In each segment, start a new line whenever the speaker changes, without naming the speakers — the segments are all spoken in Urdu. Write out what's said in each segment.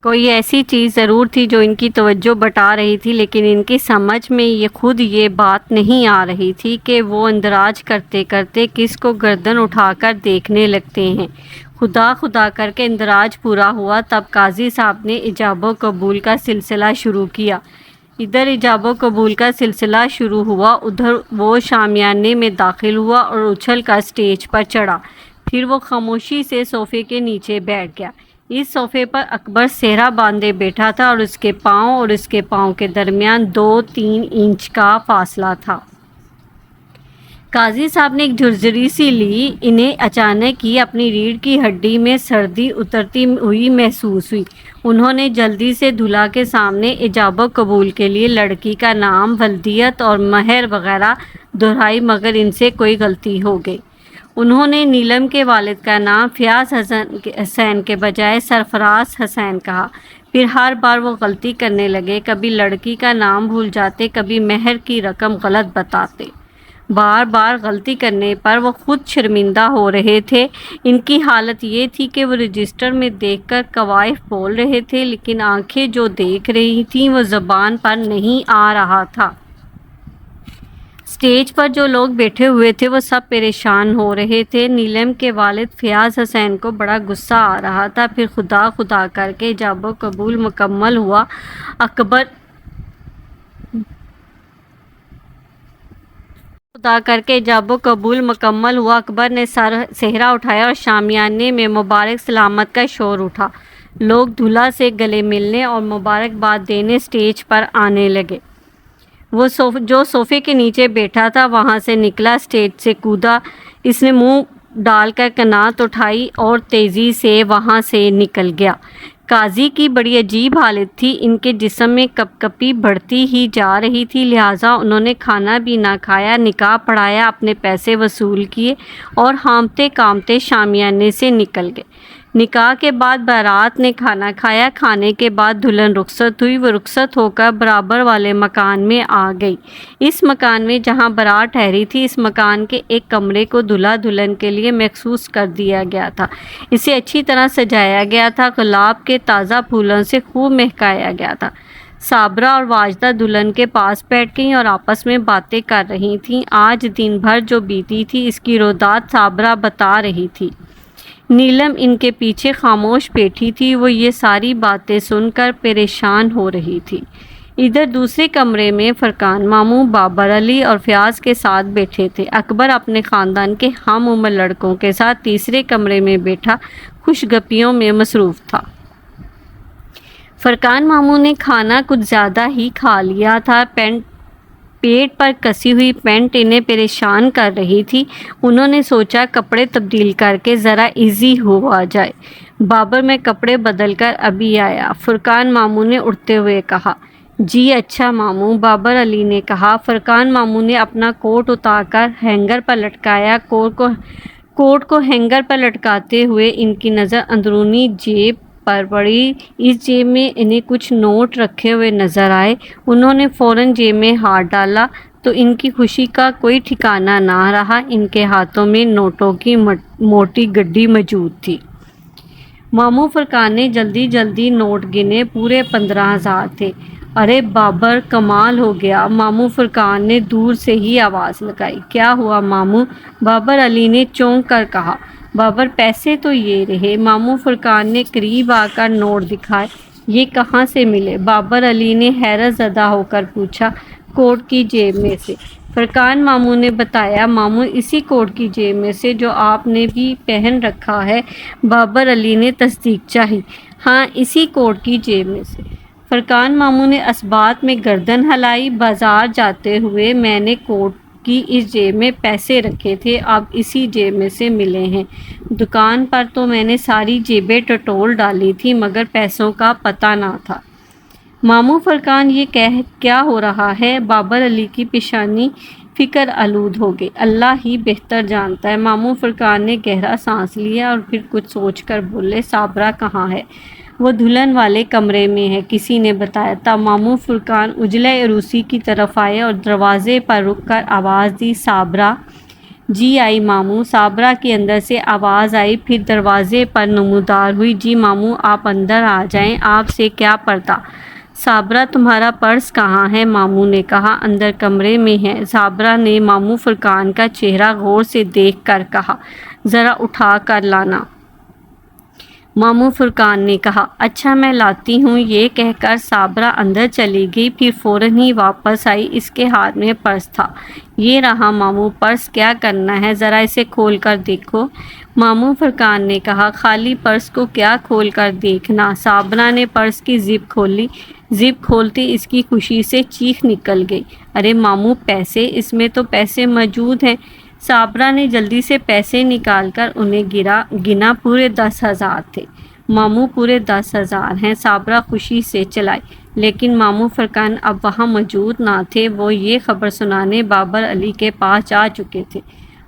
کوئی ایسی چیز ضرور تھی جو ان کی توجہ بٹا رہی تھی، لیکن ان کی سمجھ میں خود یہ بات نہیں آ رہی تھی کہ وہ اندراج کرتے کرتے کس کو گردن اٹھا کر دیکھنے لگتے ہیں۔ خدا خدا کر کے اندراج پورا ہوا، تب قاضی صاحب نے ایجاب و قبول کا سلسلہ شروع کیا۔ ادھر ایجاب و قبول کا سلسلہ شروع ہوا، ادھر وہ شامیانے میں داخل ہوا اور اچھل کر اسٹیج پر چڑھا۔ پھر وہ خاموشی سے صوفے کے نیچے بیٹھ گیا۔ اس صوفے پر اکبر صحرا باندھے بیٹھا تھا اور اس کے پاؤں کے درمیان 2-3 انچ کا فاصلہ تھا۔ قاضی صاحب نے ایک جھرجھری سی لی، انہیں اچانک ہی اپنی ریڑھ کی ہڈی میں سردی اترتی ہوئی محسوس ہوئی۔ انہوں نے جلدی سے دولہا کے سامنے ایجاب و قبول کے لیے لڑکی کا نام، ولدیت اور مہر وغیرہ دہرائی، مگر ان سے کوئی غلطی ہو گئی۔ انہوں نے نیلم کے والد کا نام فیاض حسین کے بجائے سرفراز حسین کہا۔ پھر ہر بار وہ غلطی کرنے لگے، کبھی لڑکی کا نام بھول جاتے، کبھی مہر کی رقم غلط بتاتے۔ بار بار غلطی کرنے پر وہ خود شرمندہ ہو رہے تھے۔ ان کی حالت یہ تھی کہ وہ رجسٹر میں دیکھ کر قوائف بول رہے تھے، لیکن آنکھیں جو دیکھ رہی تھیں وہ زبان پر نہیں آ رہا تھا۔ اسٹیج پر جو لوگ بیٹھے ہوئے تھے وہ سب پریشان ہو رہے تھے۔ نیلم کے والد فیاض حسین کو بڑا غصہ آ رہا تھا۔ پھر خدا خدا کر کے ایجاب و قبول مکمل ہوا۔ اکبر نے صحرا اٹھایا اور شامیانے میں مبارک سلامت کا شور اٹھا۔ لوگ دولہا سے گلے ملنے اور مبارکباد دینے اسٹیج پر آنے لگے۔ وہ جو صوفے کے نیچے بیٹھا تھا وہاں سے نکلا، اسٹیج سے کودا۔ اس نے منہ ڈال کر کنات اٹھائی اور تیزی سے وہاں سے نکل گیا۔ قاضی کی بڑی عجیب حالت تھی، ان کے جسم میں کپ کپی بڑھتی ہی جا رہی تھی، لہٰذا انہوں نے کھانا بھی نہ کھایا، نکاح پڑھایا، اپنے پیسے وصول کیے اور ہانپتے کانپتے شامیانے سے نکل گئے۔ نکاح کے بعد بارات نے کھانا کھایا، کھانے کے بعد دلہن رخصت ہوئی۔ وہ رخصت ہو کر برابر والے مکان میں آ گئی۔ اس مکان میں جہاں بارات ٹھہری تھی، اس مکان کے ایک کمرے کو دلہا دلہن کے لیے مخصوص کر دیا گیا تھا۔ اسے اچھی طرح سجایا گیا تھا، گلاب کے تازہ پھولوں سے خوب مہکایا گیا تھا۔ صابرہ اور واجدہ دلہن کے پاس بیٹھ گئیں اور آپس میں باتیں کر رہی تھیں۔ آج دن بھر جو بیتی تھی اس کی رویداد صابرہ بتا رہی تھی۔ نیلم ان کے پیچھے خاموش بیٹھی تھی، وہ یہ ساری باتیں سن کر پریشان ہو رہی تھی۔ ادھر دوسرے کمرے میں فرقان ماموں بابر علی اور فیاض کے ساتھ بیٹھے تھے۔ اکبر اپنے خاندان کے ہم عمر لڑکوں کے ساتھ تیسرے کمرے میں بیٹھا خوش گپیوں میں مصروف تھا۔ فرقان ماموں نے کھانا کچھ زیادہ ہی کھا لیا تھا۔ پیٹ پر کسی ہوئی پینٹ انہیں پریشان کر رہی تھی۔ انہوں نے سوچا کپڑے تبدیل کر کے ذرا ایزی ہوا جائے۔ بابر میں کپڑے بدل کر ابھی آیا، فرقان ماموں نے اٹھتے ہوئے کہا۔ جی اچھا ماموں، بابر علی نے کہا۔ فرقان ماموں نے اپنا کوٹ اتار کر ہینگر پر لٹکایا۔ کوٹ کو ہینگر پر لٹکاتے ہوئے ان کی نظر اندرونی جیب پر پڑی۔ اس جیب میں انہیں کچھ نوٹ رکھے ہوئے نظر آئے۔ انہوں نے فوراً جیب میں ہاتھ ڈالا تو ان کی خوشی کا کوئی ٹھکانہ نہ رہا۔ ان کے ہاتھوں میں نوٹوں کی موٹی گڈی موجود تھی۔ ماموں فرقان نے جلدی جلدی نوٹ گنے، پورے 15,000 تھے۔ ارے بابر، کمال ہو گیا، ماموں فرقان نے دور سے ہی آواز لگائی۔ کیا ہوا ماموں؟ بابر علی نے چونک کر کہا۔ بابر، پیسے تو یہ رہے۔ ماموں فرقان نے قریب آ کر نوٹ دکھائے۔ یہ کہاں سے ملے؟ بابر علی نے حیرت زدہ ہو کر پوچھا۔ کوٹ کی جیب میں سے، فرقان ماموں نے بتایا۔ ماموں، اسی کوٹ کی جیب میں سے جو آپ نے بھی پہن رکھا ہے؟ بابر علی نے تصدیق چاہی۔ ہاں، اسی کوٹ کی جیب میں سے۔ فرقان ماموں نے اثبات میں گردن ہلائی۔ بازار جاتے ہوئے میں نے کوٹ کی اس جیب میں پیسے رکھے تھے، اب اسی جیب میں سے ملے ہیں۔ دکان پر تو میں نے ساری جیبیں ٹٹول ڈالی تھی، مگر پیسوں کا پتہ نہ تھا۔ ماموں فرقان، یہ کیا ہو رہا ہے؟ بابر علی کی پیشانی فکر آلود ہو گئی۔ اللہ ہی بہتر جانتا ہے۔ ماموں فرقان نے گہرا سانس لیا اور پھر کچھ سوچ کر بولے۔ صابرہ کہاں ہے؟ وہ دلہن والے کمرے میں ہے، کسی نے بتایا تھا۔ ماموں فرقان اجلے عروسی کی طرف آئے اور دروازے پر رک کر آواز دی، صابرہ! جی آئی ماموں، صابرہ کے اندر سے آواز آئی، پھر دروازے پر نمودار ہوئی، جی ماموں آپ اندر آ جائیں، آپ سے کیا پردا۔ صابرہ تمہارا پرس کہاں ہے؟ ماموں نے کہا، اندر کمرے میں ہے۔ صابرہ نے ماموں فرقان کا چہرہ غور سے دیکھ کر کہا، ذرا اٹھا کر لانا۔ ماموں فرقان نے کہا، اچھا میں لاتی ہوں۔ یہ کہہ کر صابرہ اندر چلی گئی، پھر فوراً ہی واپس آئی، اس کے ہاتھ میں پرس تھا۔ یہ رہا ماموں پرس، کیا کرنا ہے، ذرا اسے کھول کر دیکھو۔ ماموں فرقان نے کہا، خالی پرس کو کیا کھول کر دیکھنا۔ صابرہ نے پرس کی زپ کھولی، زپ کھولتے اس کی خوشی سے چیخ نکل گئی، ارے ماموں پیسے، اس میں تو پیسے موجود ہیں۔ صابرہ نے جلدی سے پیسے نکال کر انہیں گنا، پورے 10,000 تھے۔ ماموں پورے 10,000 ہیں، صابرہ خوشی سے چلائی۔ لیکن ماموں فرقان اب وہاں موجود نہ تھے، وہ یہ خبر سنانے بابر علی کے پاس جا چکے تھے۔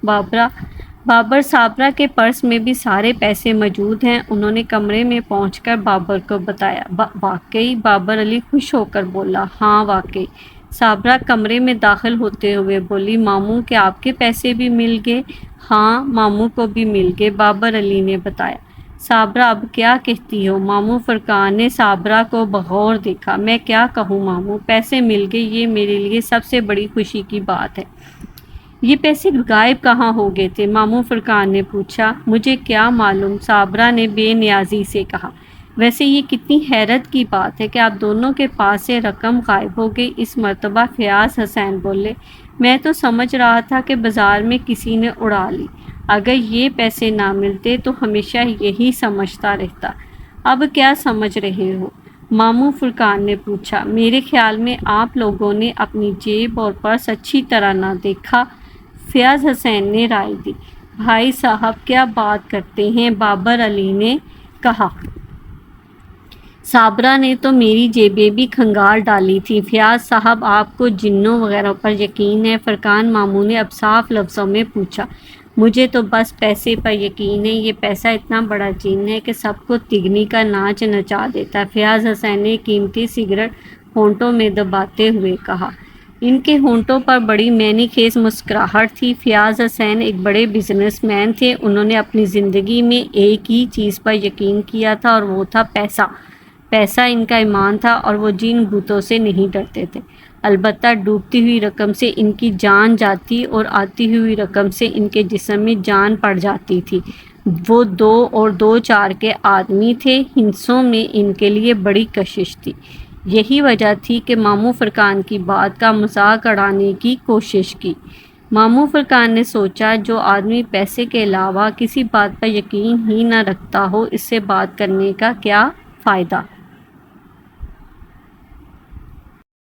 بابر، صابرہ کے پرس میں بھی سارے پیسے موجود ہیں، انہوں نے کمرے میں پہنچ کر بابر کو بتایا۔ واقعی؟ بابر علی خوش ہو کر بولا، ہاں واقعی۔ صابرہ کمرے میں داخل ہوتے ہوئے بولی، ماموں کیا آپ کے پیسے بھی مل گئے؟ ہاں ماموں کو بھی مل گئے، بابر علی نے بتایا۔ صابرہ اب کیا کہتی ہو؟ ماموں فرقان نے صابرہ کو بغور دیکھا۔ میں کیا کہوں ماموں، پیسے مل گئے، یہ میرے لیے سب سے بڑی خوشی کی بات ہے۔ یہ پیسے غائب کہاں ہو گئے تھے؟ ماموں فرقان نے پوچھا۔ مجھے کیا معلوم، صابرہ نے بے نیازی سے کہا۔ ویسے یہ کتنی حیرت کی بات ہے کہ آپ دونوں کے پاس سے رقم غائب ہو گئی۔ اس مرتبہ فیاض حسین بولے، میں تو سمجھ رہا تھا کہ بازار میں کسی نے اڑا لی، اگر یہ پیسے نہ ملتے تو ہمیشہ یہی سمجھتا رہتا۔ اب کیا سمجھ رہے ہو؟ ماموں فرقان نے پوچھا۔ میرے خیال میں آپ لوگوں نے اپنی جیب اور پرس اچھی طرح نہ دیکھا، فیاض حسین نے رائے دی۔ بھائی صاحب کیا بات کرتے ہیں، بابر علی نے کہا۔ صابرہ نے تو میری جیبیں بھی کھنگال ڈالی تھی۔ فیاض صاحب آپ کو جنوں وغیرہ پر یقین ہے؟ فرقان ماموں نے اب صاف لفظوں میں پوچھا۔ مجھے تو بس پیسے پر یقین ہے، یہ پیسہ اتنا بڑا جن ہے کہ سب کو تگنی کا ناچ نچا دیتا ہے، فیاض حسین نے قیمتی سگریٹ ہونٹوں میں دباتے ہوئے کہا۔ ان کے ہونٹوں پر بڑی معنی خیز مسکراہٹ تھی۔ فیاض حسین ایک بڑے بزنس مین تھے، انہوں نے اپنی زندگی میں ایک ہی چیز پر یقین کیا تھا اور وہ تھا پیسہ۔ پیسہ ان کا ایمان تھا اور وہ جن بھوتوں سے نہیں ڈرتے تھے۔ البتہ ڈوبتی ہوئی رقم سے ان کی جان جاتی اور آتی ہوئی رقم سے ان کے جسم میں جان پڑ جاتی تھی۔ وہ 2 اور 2 4 کے آدمی تھے، ہندسوں میں ان کے لیے بڑی کشش تھی۔ یہی وجہ تھی کہ ماموں فرقان کی بات کا مذاق اڑانے کی کوشش کی۔ ماموں فرقان نے سوچا، جو آدمی پیسے کے علاوہ کسی بات پر یقین ہی نہ رکھتا ہو، اس سے بات کرنے کا کیا فائدہ۔